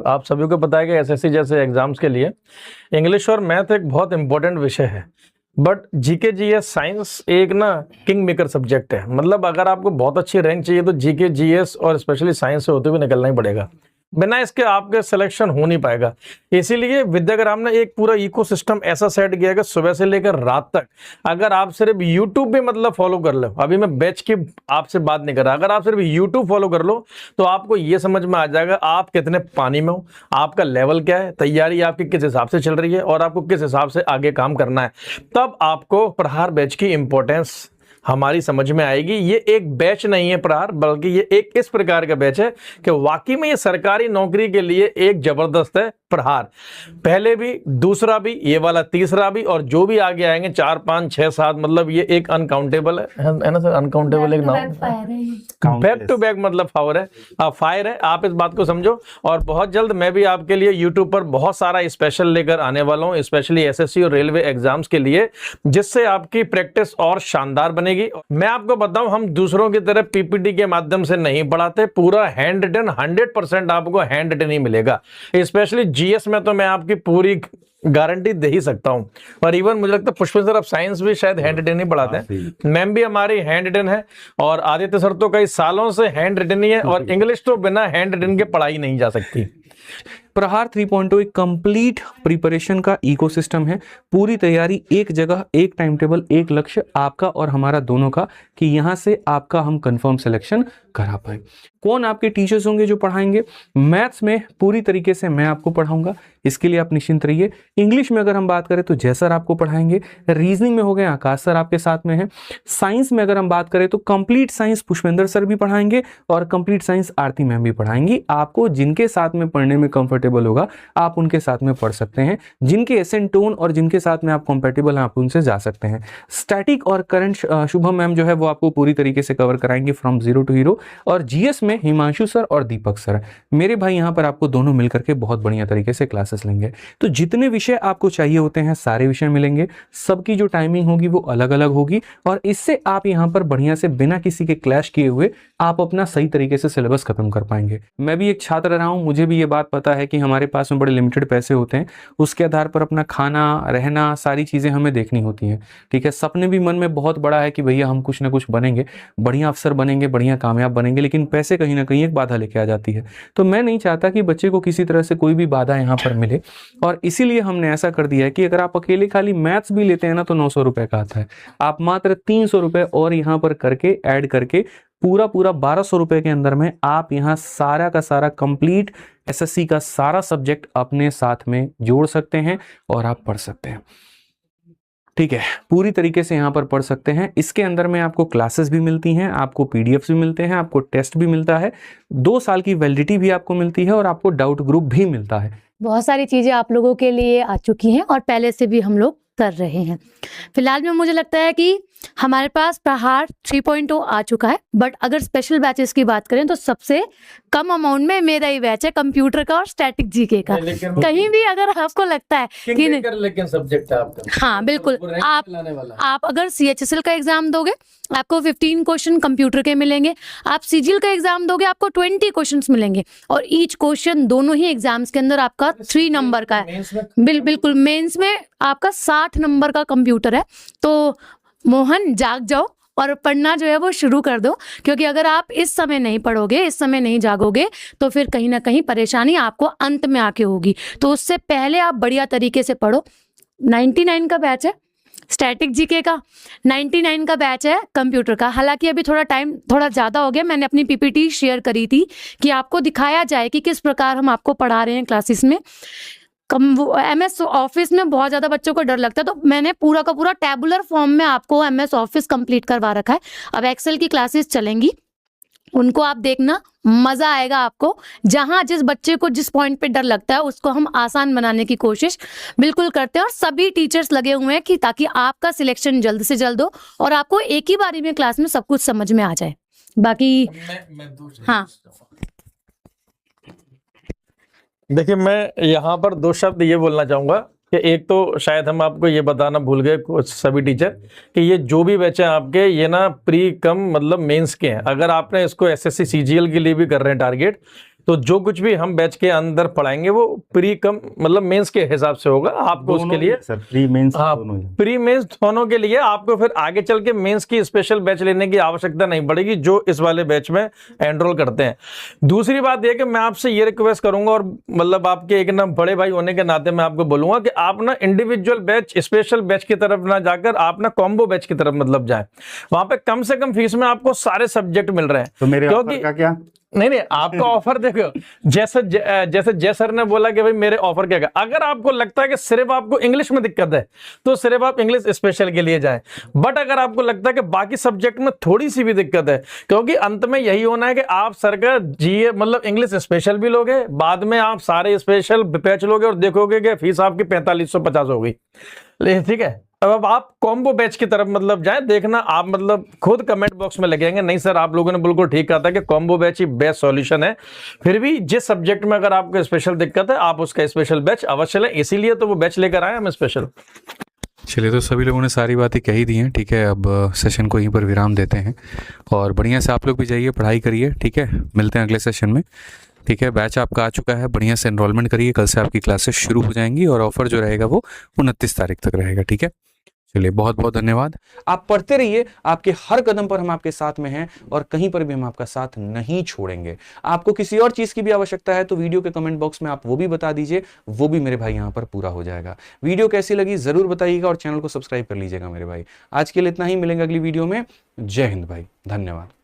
आप सभी को पता है कि एसएससी जैसे एग्जाम्स के लिए इंग्लिश और मैथ एक बहुत इंपॉर्टेंट विषय है, बट जीके जीएस साइंस एक ना किंग मेकर सब्जेक्ट है। मतलब अगर आपको बहुत अच्छी रैंक चाहिए तो जीके जीएस और स्पेशली साइंस से होते हुए निकलना ही पड़ेगा, बिना इसके आपके सिलेक्शन हो नहीं पाएगा। इसीलिए विद्याग्राम ने एक पूरा इकोसिस्टम ऐसा सेट किया कि सुबह से लेकर रात तक अगर आप सिर्फ यूट्यूब पे मतलब फॉलो कर लो, अभी मैं बैच की आपसे बात नहीं कर रहा, अगर आप सिर्फ यूट्यूब फॉलो कर लो तो आपको ये समझ में आ जाएगा आप कितने पानी में हो, आपका लेवल क्या है, तैयारी आपकी किस हिसाब से चल रही है और आपको किस हिसाब से आगे काम करना है। तब आपको प्रहार बैच की इंपॉर्टेंस हमारी समझ में आएगी। ये एक बैच नहीं है प्रहार, बल्कि ये एक इस प्रकार का बैच है कि वाकई में ये सरकारी नौकरी के लिए एक जबरदस्त है प्रहार। पहले भी, दूसरा भी, ये वाला तीसरा भी, और जो भी आगे आएंगे 4 5 6 7, मतलब ये एक अनकाउंटेबल है ना सर, अनकाउंटेबल एक नाम, बैक टू बैक मतलब फायर है। आप इस बात को समझो। और बहुत जल्द मैं भी आपके लिए यूट्यूब पर बहुत सारा स्पेशल लेकर आने वाला हूँ, स्पेशली एसएससी और रेलवे एग्जाम्स के लिए, जिससे आपकी प्रैक्टिस और शानदार बनेगी। मैं आपको बताऊं, हम दूसरों की तरह पीपीटी के माध्यम से नहीं पढ़ाते, पूरा हैंड रिटन 100% आपको हैंड रिटन ही मिलेगा। स्पेशली जीएस में तो मैं आपकी पूरी गारंटी दे ही सकता हूं। और इवन मुझे लगता है पुष्पेंद्र सर अब साइंस भी शायद हैंड रिटन ही पढ़ाते हैं, मैम भी हमारी हैंड रिटन है, और आदित्य सर तो कई सालों से हैंड रिटन ही है, और इंग्लिश तो बिना हैंड रिटन के पढ़ाई नहीं जा सकती। प्रहार 3.0 एक कंप्लीट प्रिपरेशन का इकोसिस्टम है। पूरी तैयारी एक जगह, एक टाइम टेबल, एक लक्ष्य आपका और हमारा दोनों का, कि यहां से आपका हम कंफर्म सिलेक्शन करा पाए। कौन आपके टीचर्स होंगे जो पढ़ाएंगे? मैथ्स में पूरी तरीके से मैं आपको पढ़ाऊंगा, इसके लिए आप निश्चिंत रहिए। इंग्लिश में अगर हम बात करें तो जय सर आपको पढ़ाएंगे। रीजनिंग में हो गए आकाश सर आपके साथ में है। साइंस में अगर हम बात करें तो कंप्लीट साइंस पुष्पेंद्र सर भी पढ़ाएंगे, और कंप्लीट साइंस आरती मैम भी पढ़ाएंगी। आपको जिनके साथ में पढ़ने में कंफर्टेबल होगा आप उनके साथ में पढ़ सकते हैं, जिनके एसेंट टोन और जिनके साथ में आप कंफर्टेबल हैं आप उनसे जा सकते हैं। स्टैटिक और करंट शुभम मैम जो है वो आपको पूरी तरीके से कवर कराएंगे फ्रॉम जीरो टू हीरो। और जीएस में हिमांशु सर और दीपक सर, मेरे भाई यहाँ पर आपको दोनों मिलकर के बहुत बढ़िया तरीके से क्लासेस लेंगे। तो जितने विषय आपको चाहिए होते हैं सारे विषय मिलेंगे। सबकी जो टाइमिंग होगी वो अलग अलग होगी, और इससे आप यहाँ पर बढ़िया से बिना किसी के क्लैश किए हुए आप अपना सही तरीके से सिलेबस खत्म कर पाएंगे। मैं भी एक छात्र रहा हूँ, मुझे भी ये बात पता है कि हमारे पास में बड़े लिमिटेड पैसे होते हैं, उसके आधार पर अपना खाना, रहना, सारी चीजें हमें देखनी होती हैं। ठीक है, सपने भी मन में बहुत बड़ा है कि भैया हम कुछ ना कुछ बनेंगे, बढ़िया अफसर बनेंगे, बढ़िया कामयाब बनेंगे, लेकिन पैसे कहीं ना कहीं एक बाधा लेके आ जाती है। तो मैं नहीं चाहता कि बच्चे को किसी तरह से कोई भी बाधा यहाँ पर मिले, और इसीलिए हमने ऐसा कर दिया है कि अगर आप अकेले खाली मैथ्स भी लेते हैं ना तो 900 रुपए का आता है। आप मात्र 300 रुपए और यहाँ पर करके ऐड करके पूरा 1200 रुपए के अंदर में आप यहाँ सारा का सारा कंप्लीट एसएससी का सारा सब्जेक्ट अपने साथ में जोड़ सकते हैं और आप पढ़ सकते हैं। ठीक है, पूरी तरीके से यहाँ पर पढ़ सकते हैं। इसके अंदर में आपको क्लासेस भी मिलती हैं, आपको पीडीएफ्स भी मिलते हैं, आपको टेस्ट भी मिलता है, 2 साल की वैलिडिटी भी आपको मिलती है, और आपको डाउट ग्रुप भी मिलता है। बहुत सारी चीज़ें आप लोगों के लिए आ चुकी हैं और पहले से भी हम लोग कर रहे हैं। फिलहाल में मुझे लगता है कि हमारे पास प्रहार 3.0 आ चुका है, बट अगर स्पेशल बैचेस की बात करें तो सबसे कम अमाउंट में मेरा ही बैच है कंप्यूटर का और स्टैटिक जीके का। कहीं भी अगर आपको लगता है कि लेकिन सब्जेक्ट है आपका, हाँ बिल्कुल, आप अगर सीएचएसएल का एग्जाम दोगे आपको 15 क्वेश्चन कंप्यूटर के मिलेंगे, आप सीजीएल का एग्जाम दोगे आपको 20 क्वेश्चंस मिलेंगे, और ईच क्वेश्चन दोनों ही एग्जाम्स के अंदर आपका 3 नंबर का है। बिल्कुल, मेंस में आपका 60 नंबर का कंप्यूटर है। तो मोहन जाग जाओ और पढ़ना जो है वो शुरू कर दो, क्योंकि अगर आप इस समय नहीं पढ़ोगे, इस समय नहीं जागोगे, तो फिर कहीं ना कहीं परेशानी आपको अंत में आके होगी। तो उससे पहले आप बढ़िया तरीके से पढ़ो। 99 का बैच है स्टैटिक जीके का, 99 का बैच है कंप्यूटर का। हालांकि अभी टाइम थोड़ा ज़्यादा हो गया, मैंने अपनी पीपीटी शेयर करी थी कि आपको दिखाया जाए कि किस प्रकार हम आपको पढ़ा रहे हैं क्लासेस में। एमएस ऑफिस में बहुत ज़्यादा बच्चों को डर लगता है, तो मैंने पूरा का पूरा टैबुलर फॉर्म में आपको एमएस ऑफिस कंप्लीट करवा रखा है। अब एक्सेल की क्लासेस चलेंगी, उनको आप देखना, मज़ा आएगा आपको। जहाँ जिस बच्चे को जिस पॉइंट पे डर लगता है उसको हम आसान बनाने की कोशिश बिल्कुल करते हैं, और सभी टीचर्स लगे हुए हैं कि ताकि आपका सिलेक्शन जल्द से जल्द हो और आपको एक ही बारी में क्लास में सब कुछ समझ में आ जाए। बाकी हाँ, देखिए, मैं यहाँ पर 2 शब्द ये बोलना चाहूँगा कि एक तो शायद हम आपको ये बताना भूल गए कुछ सभी टीचर कि ये जो भी बैच हैं आपके, ये ना प्री कम मतलब मेंस के हैं। अगर आपने इसको एसएससी सीजीएल के लिए भी कर रहे हैं टारगेट, तो जो कुछ भी हम बैच के अंदर पढ़ाएंगे वो प्री कम मतलब मेंस के हिसाब से होगा आपको। उसके लिए सर प्री मेंस हाँ, प्री मेंस दोनों के लिए आपको फिर आगे चल के मेंस की स्पेशल बैच लेने की आवश्यकता नहीं पड़ेगी जो इस वाले बैच में एनरोल करते हैं। दूसरी बात यह कि मैं आपसे ये रिक्वेस्ट करूंगा और मतलब आपके एक ना बड़े भाई होने के नाते मैं आपको बोलूंगा कि आप ना इंडिविजुअल बैच स्पेशल बैच की तरफ ना जाकर आप ना कॉम्बो बैच की तरफ मतलब जाए। वहां पे कम से कम फीस में आपको सारे सब्जेक्ट मिल रहे हैं। तो मेरे क्योंकि ऑफर का क्या? नहीं आपका ऑफर देखो जैसे जय सर ने बोला कि भाई मेरे ऑफर क्या है। अगर आपको लगता है कि सिर्फ आपको इंग्लिश में दिक्कत है तो सिर्फ आप इंग्लिश स्पेशल के लिए जाएं। बट अगर आपको लगता है कि बाकी सब्जेक्ट में थोड़ी सी भी दिक्कत है, क्योंकि अंत में यही होना है कि आप सर का जीए मतलब इंग्लिश स्पेशल भी लोगे, बाद में आप सारे स्पेशल बैच लोगे और देखोगे कि फीस आपकी 4550 हो गई। ठीक है, अब आप कॉम्बो बैच की तरफ मतलब जाएं, देखना आप मतलब खुद कमेंट बॉक्स में लगेंगे नहीं सर आप लोगों ने बिल्कुल ठीक कहा था कि कॉम्बो बैच ही बेस्ट सॉल्यूशन है। फिर भी जिस सब्जेक्ट में अगर आपको स्पेशल दिक्कत है आप उसका स्पेशल बैच अवश्य लें, इसीलिए तो वो बैच लेकर आए हम स्पेशल। चलिए, तो सभी लोगों ने सारी बातें कही दी हैं, ठीक है। अब सेशन को यहीं पर विराम देते हैं और बढ़िया से आप लोग भी जाइए पढ़ाई करिए, ठीक है। मिलते हैं अगले सेशन में, ठीक है। बैच आपका आ चुका है, बढ़िया से एनरोलमेंट करिए, कल से आपकी क्लासेस शुरू हो जाएंगी और ऑफर जो रहेगा वो 29 तारीख तक रहेगा, ठीक है। चलिए, बहुत बहुत धन्यवाद। आप पढ़ते रहिए, आपके हर कदम पर हम आपके साथ में हैं और कहीं पर भी हम आपका साथ नहीं छोड़ेंगे। आपको किसी और चीज की भी आवश्यकता है तो वीडियो के कमेंट बॉक्स में आप वो भी बता दीजिए, वो भी मेरे भाई यहां पर पूरा हो जाएगा। वीडियो कैसी लगी जरूर बताइएगा और चैनल को सब्सक्राइब कर लीजिएगा मेरे भाई। आज के लिए इतना ही, मिलेंगे अगली वीडियो में। जय हिंद भाई, धन्यवाद।